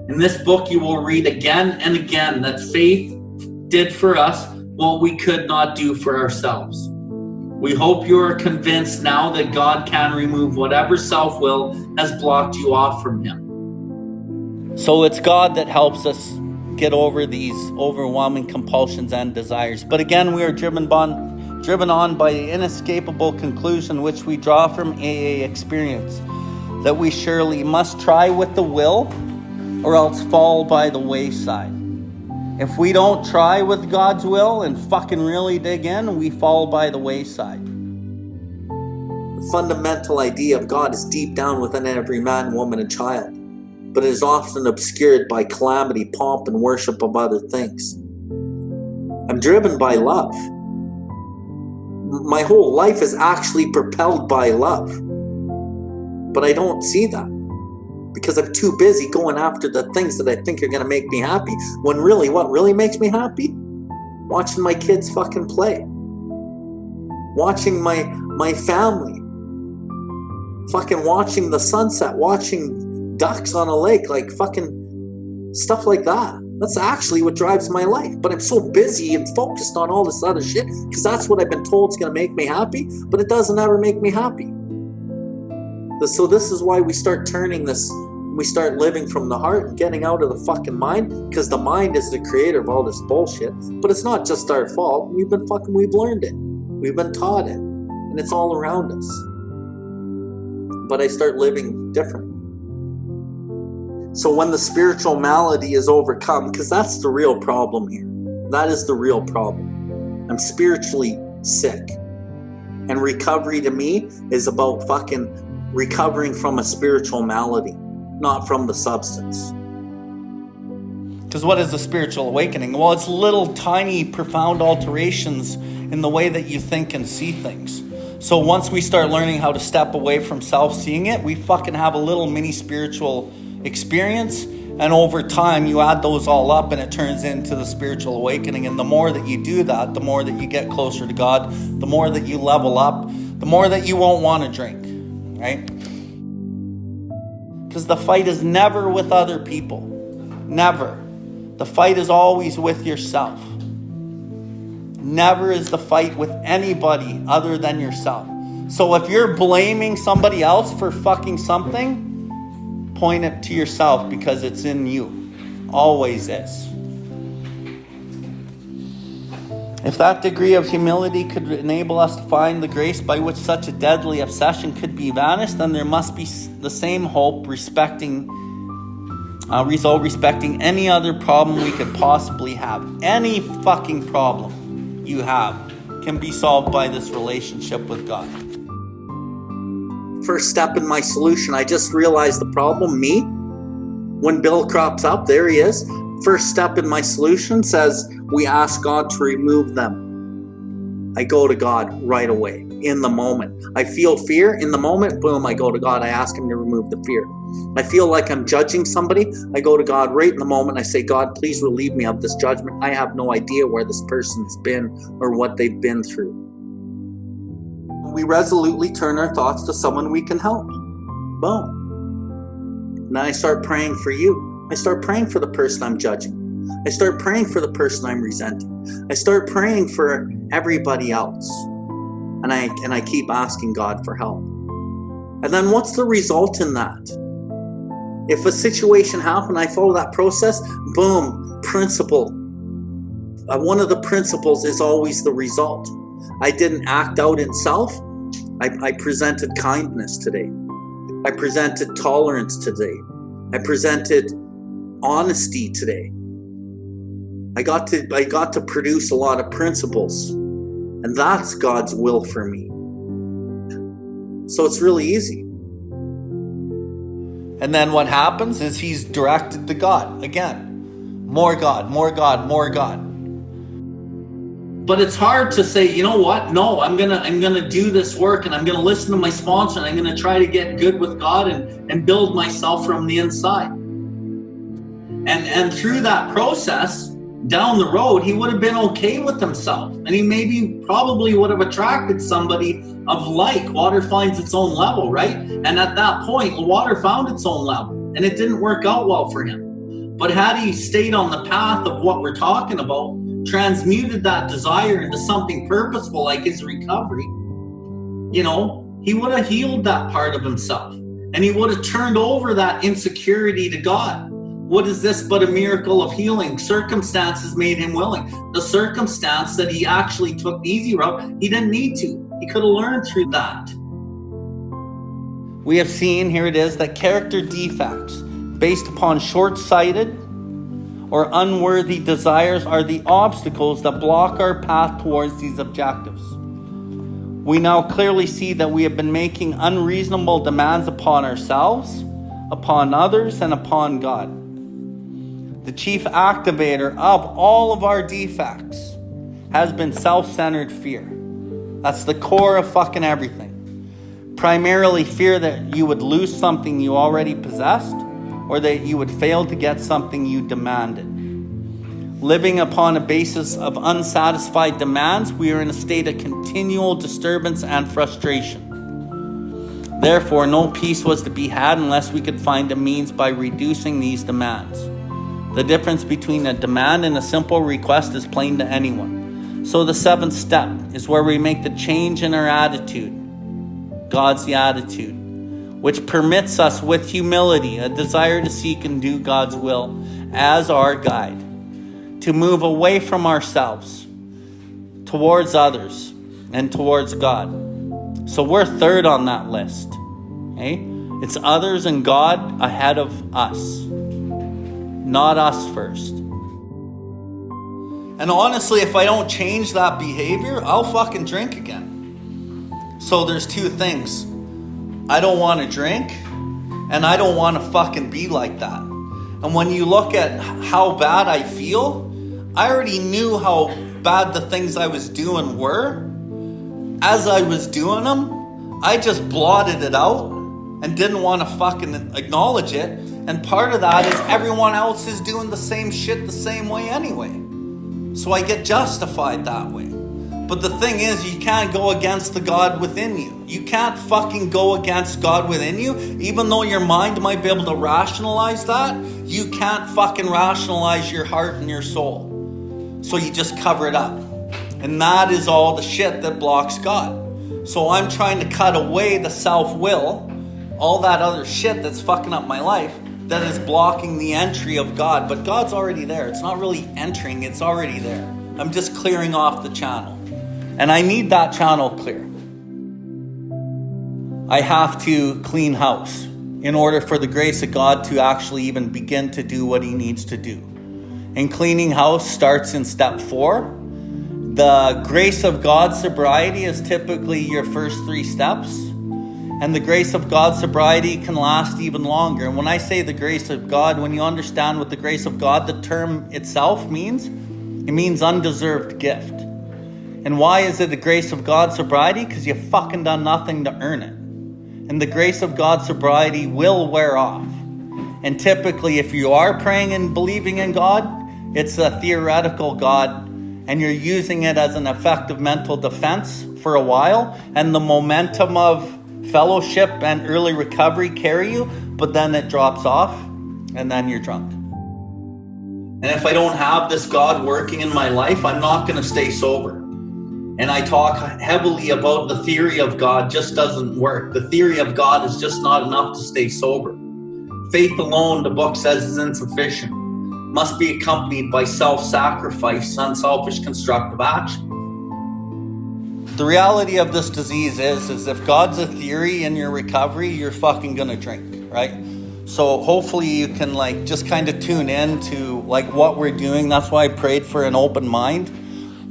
In this book, you will read again and again that faith did for us what we could not do for ourselves. We hope you are convinced now that God can remove whatever self-will has blocked you off from Him. So it's God that helps us get over these overwhelming compulsions and desires. But again, we are driven on by the inescapable conclusion which we draw from AA experience, that we surely must try with the will or else fall by the wayside. If we don't try with God's will and fucking really dig in, we fall by the wayside. The fundamental idea of God is deep down within every man, woman, and child, but it is often obscured by calamity, pomp, and worship of other things. I'm driven by love. My whole life is actually propelled by love, but I don't see that because I'm too busy going after the things that I think are going to make me happy, when really, what really makes me happy? Watching my kids fucking play. Watching my family. Fucking watching the sunset. Watching ducks on a lake. Like fucking stuff like that. That's actually what drives my life. But I'm so busy and focused on all this other shit because that's what I've been told is going to make me happy, but it doesn't ever make me happy. So this is why we start turning this, we start living from the heart and getting out of the fucking mind, because the mind is the creator of all this bullshit. But it's not just our fault. We've learned it. We've been taught it. And it's all around us. But I start living different. So when the spiritual malady is overcome, because that's the real problem here. That is the real problem. I'm spiritually sick. And recovery to me is about fucking recovering from a spiritual malady, not from the substance. Because what is a spiritual awakening? Well, it's little tiny profound alterations in the way that you think and see things. So once we start learning how to step away from self-seeing it, we fucking have a little mini spiritual experience, and over time you add those all up and it turns into the spiritual awakening. And the more that you do that, the more that you get closer to God, the more that you level up, the more that you won't want to drink. Right? Because the fight is never with other people. Never. The fight is always with yourself. Never is the fight with anybody other than yourself. So if you're blaming somebody else for fucking something, point it to yourself because it's in you. Always is. If that degree of humility could enable us to find the grace by which such a deadly obsession could be vanished, then there must be the same hope respecting any other problem we could possibly have. Any fucking problem you have can be solved by this relationship with God. First step in my solution, I just realized the problem, me. When Bill crops up, there he is. First step in my solution says we ask God to remove them. I go to God right away, in the moment. I feel fear in the moment, boom, I go to God. I ask Him to remove the fear. I feel like I'm judging somebody. I go to God right in the moment. I say, God, please relieve me of this judgment. I have no idea where this person's been or what they've been through. We resolutely turn our thoughts to someone we can help. Boom. And then I start praying for you. I start praying for the person I'm judging. I start praying for the person I'm resenting. I start praying for everybody else. And I keep asking God for help. And then what's the result in that? If a situation happened, I follow that process, boom, principle. One of the principles is always the result. I didn't act out in self. I presented kindness today. I presented tolerance today. I presented honesty today. I got to produce a lot of principles, and that's God's will for me. So it's really easy. And then what happens is he's directed to God again. More God, more God, more God. But it's hard to say, you know what? No, I'm gonna do this work, and I'm gonna listen to my sponsor, and I'm gonna try to get good with God and build myself from the inside. And through that process, down the road, he would have been okay with himself. And he probably would have attracted somebody of like. Water finds its own level, right? And at that point, water found its own level. And it didn't work out well for him. But had he stayed on the path of what we're talking about, transmuted that desire into something purposeful like his recovery, he would have healed that part of himself. And he would have turned over that insecurity to God. What is this but a miracle of healing? Circumstances made him willing. The circumstance that he actually took the easy route, he didn't need to. He could have learned through that. We have seen, here it is, that character defects based upon short-sighted or unworthy desires are the obstacles that block our path towards these objectives. We now clearly see that we have been making unreasonable demands upon ourselves, upon others, and upon God. The chief activator of all of our defects has been self-centered fear. That's the core of fucking everything. Primarily fear that you would lose something you already possessed, or that you would fail to get something you demanded. Living upon a basis of unsatisfied demands, we are in a state of continual disturbance and frustration. Therefore, no peace was to be had unless we could find a means by reducing these demands. The difference between a demand and a simple request is plain to anyone. So the seventh step is where we make the change in our attitude. God's the attitude, which permits us with humility, a desire to seek and do God's will as our guide, to move away from ourselves, towards others, and towards God. So we're third on that list. Okay? It's others and God ahead of us, not us first. And honestly, if I don't change that behavior, I'll fucking drink again. So there's two things. I don't want to drink, and I don't want to fucking be like that. And when you look at how bad I feel, I already knew how bad the things I was doing were. As I was doing them, I just blotted it out and didn't want to fucking acknowledge it. And part of that is everyone else is doing the same shit the same way anyway. So I get justified that way. But the thing is, you can't go against the God within you. You can't fucking go against God within you. Even though your mind might be able to rationalize that, you can't fucking rationalize your heart and your soul. So you just cover it up. And that is all the shit that blocks God. So I'm trying to cut away the self-will, all that other shit that's fucking up my life, that is blocking the entry of God. But God's already there. It's not really entering, it's already there. I'm just clearing off the channel. And I need that channel clear. I have to clean house in order for the grace of God to actually even begin to do what he needs to do. And cleaning house starts in step 4. The grace of God sobriety is typically your first 3 steps. And the grace of God sobriety can last even longer. And when I say the grace of God, when you understand what the grace of God, the term itself means, it means undeserved gift. And why is it the grace of God sobriety? Because you fucking done nothing to earn it. And the grace of God sobriety will wear off. And typically, if you are praying and believing in God, it's a theoretical God, and you're using it as an effective mental defense for a while, and the momentum of fellowship and early recovery carry you, but then it drops off, and then you're drunk. And if I don't have this God working in my life, I'm not going to stay sober. And I talk heavily about the theory of God just doesn't work. The theory of God is just not enough to stay sober. Faith alone, the book says, is insufficient. Must be accompanied by self-sacrifice, unselfish, constructive action. The reality of this disease is if God's a theory in your recovery, you're fucking gonna drink, right? So hopefully you can just kind of tune in to what we're doing. That's why I prayed for an open mind.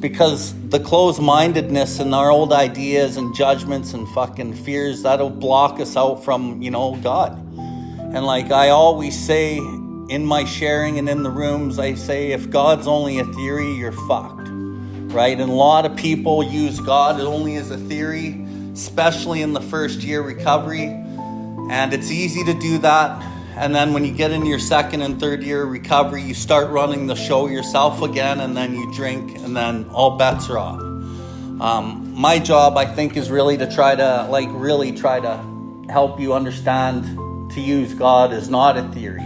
Because the closed-mindedness and our old ideas and judgments and fucking fears, that'll block us out from, God. And I always say in my sharing and in the rooms, I say, if God's only a theory, you're fucked, right? And a lot of people use God only as a theory, especially in the first year recovery. And it's easy to do that. And then when you get into your second and third year recovery, you start running the show yourself again, and then you drink, and then all bets are off. My job, I think, is really to try to help you understand to use God as not a theory.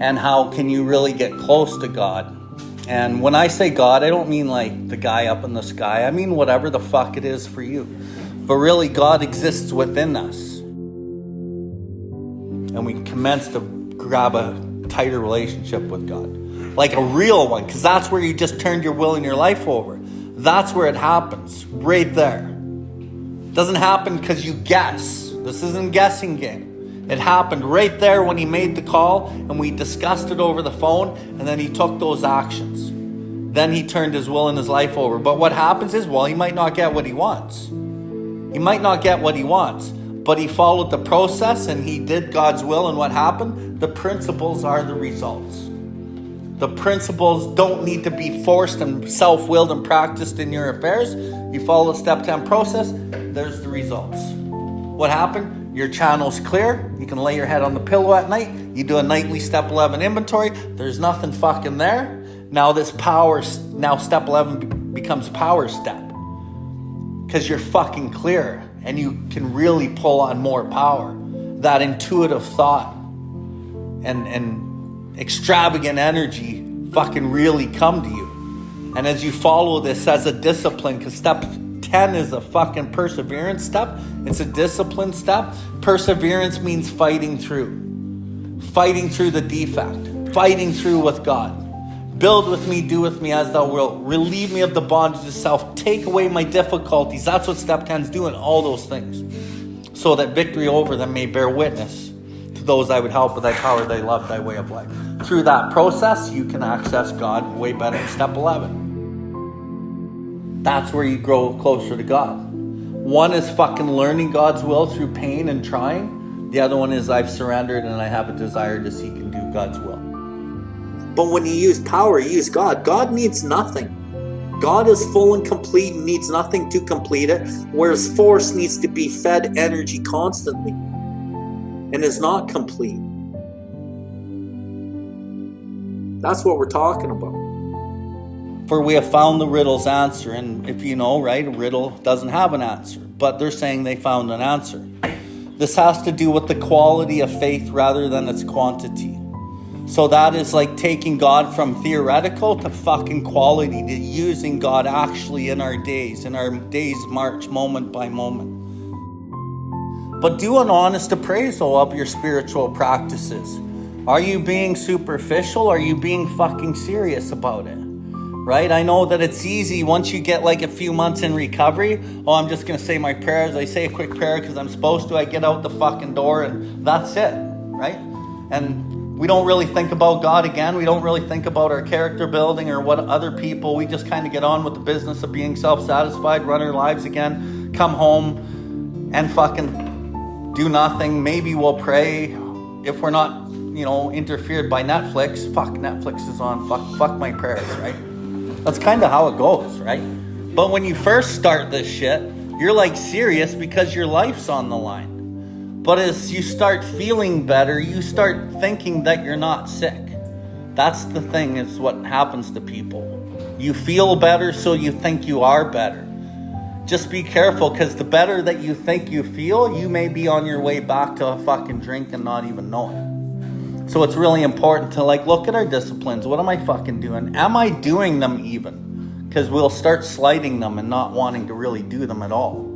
and how can you really get close to God. And when I say God, I don't mean like the guy up in the sky. I mean whatever the fuck it is for you. But really, God exists within us. And we commence to grab a tighter relationship with God. Like a real one, because that's where you just turned your will and your life over. That's where it happens, right there. It doesn't happen because you guess. This isn't a guessing game. It happened right there when he made the call, and we discussed it over the phone, and then he took those actions. Then he turned his will and his life over. But what happens is, well, he might not get what he wants. He might not get what he wants, but he followed the process and he did God's will, and what happened? The principles are the results. The principles don't need to be forced and self-willed and practiced in your affairs. You follow the step 10 process, there's the results. What happened? Your channel's clear. You can lay your head on the pillow at night. You do a nightly step 11 inventory. There's nothing fucking there. Now step 11 becomes power step. Because you're fucking clear and you can really pull on more power. That intuitive thought and extravagant energy fucking really come to you. And as you follow this as a discipline, because step 10 is a fucking perseverance step. It's a discipline step. Perseverance means fighting through. Fighting through the defect. Fighting through with God. Build with me, do with me as thou wilt. Relieve me of the bondage of self. Take away my difficulties. That's what step 10 is doing, all those things. So that victory over them may bear witness to those I would help with thy power, thy love, thy way of life. Through that process, you can access God way better in step 11. That's where you grow closer to God. One is fucking learning God's will through pain and trying. The other one is I've surrendered and I have a desire to seek and do God's will. But when you use power, you use God. God needs nothing. God is full and complete and needs nothing to complete it, whereas force needs to be fed energy constantly and is not complete. That's what we're talking about. For we have found the riddle's answer. And if you know, right, a riddle doesn't have an answer. But they're saying they found an answer. This has to do with the quality of faith rather than its quantity. So that is like taking God from theoretical to fucking quality, to using God actually in our days march moment by moment. But do an honest appraisal of your spiritual practices. Are you being superficial? Are you being fucking serious about it? Right? I know that it's easy once you get like a few months in recovery. Oh, I'm just going to say my prayers. I say a quick prayer because I'm supposed to. I get out the fucking door and that's it. Right? And we don't really think about God again. We don't really think about our character building or what other people. We just kind of get on with the business of being self-satisfied, run our lives again, come home and fucking do nothing. Maybe we'll pray if we're not, interfered by Netflix. Fuck, Netflix is on. Fuck my prayers, right? That's kind of how it goes, right? But when you first start this shit, you're like serious because your life's on the line. But as you start feeling better, you start thinking that you're not sick. That's the thing, is what happens to people. You feel better, so you think you are better. Just be careful, because the better that you think you feel, you may be on your way back to a fucking drink and not even know it. So it's really important to look at our disciplines. What am I fucking doing? Am I doing them even? Because we'll start slighting them and not wanting to really do them at all.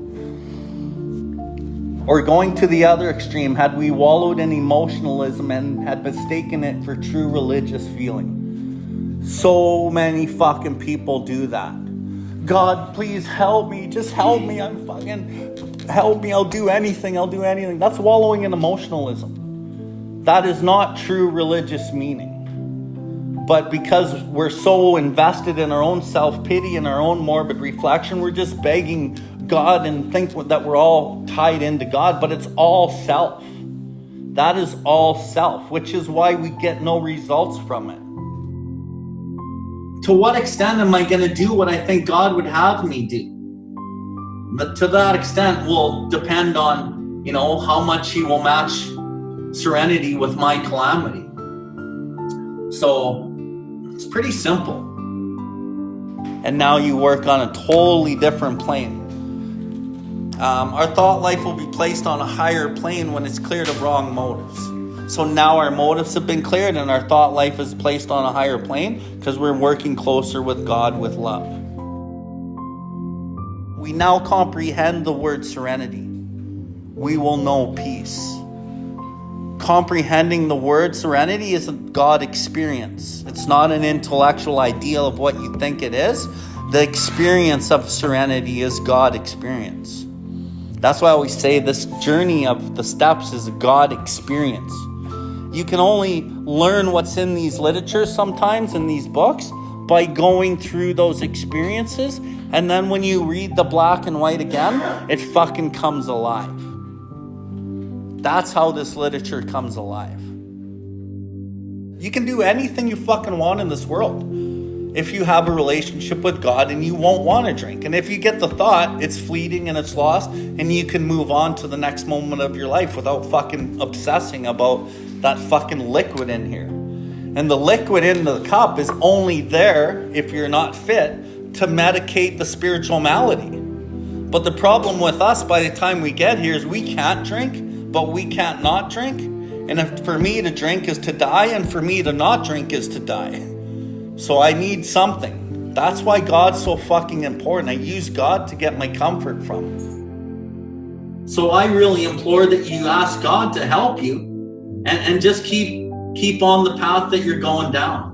Or going to the other extreme, had we wallowed in emotionalism and had mistaken it for true religious feeling. So many fucking people do that. God, please help me. Just help me. Help me. I'll do anything. That's wallowing in emotionalism. That is not true religious meaning. But because we're so invested in our own self-pity and our own morbid reflection, we're just begging God and think that we're all tied into God, but it's all self. That is all self, which is why we get no results from it. To what extent am I going to do what I think God would have me do? But to that extent will depend on, how much He will match serenity with my calamity. So it's pretty simple. And now you work on a totally different plane. Our thought life will be placed on a higher plane when it's cleared of wrong motives. So now our motives have been cleared and our thought life is placed on a higher plane because we're working closer with God with love. We now comprehend the word serenity. We will know peace. Comprehending the word serenity is a God experience. It's not an intellectual ideal of what you think it is. The experience of serenity is God experience. That's why I always say this journey of the steps is a God experience. You can only learn what's in these literatures sometimes, in these books, by going through those experiences. And then when you read the black and white again, it fucking comes alive. That's how this literature comes alive. You can do anything you fucking want in this world if you have a relationship with God and you won't want to drink. And if you get the thought, it's fleeting and it's lost, and you can move on to the next moment of your life without fucking obsessing about that fucking liquid in here. And the liquid in the cup is only there, if you're not fit, to medicate the spiritual malady. But the problem with us by the time we get here is we can't drink, but we can't not drink. And if for me to drink is to die, and for me to not drink is to die. So I need something. That's why God's so fucking important. I use God to get my comfort from. So I really implore that you ask God to help you and just keep on the path that you're going down.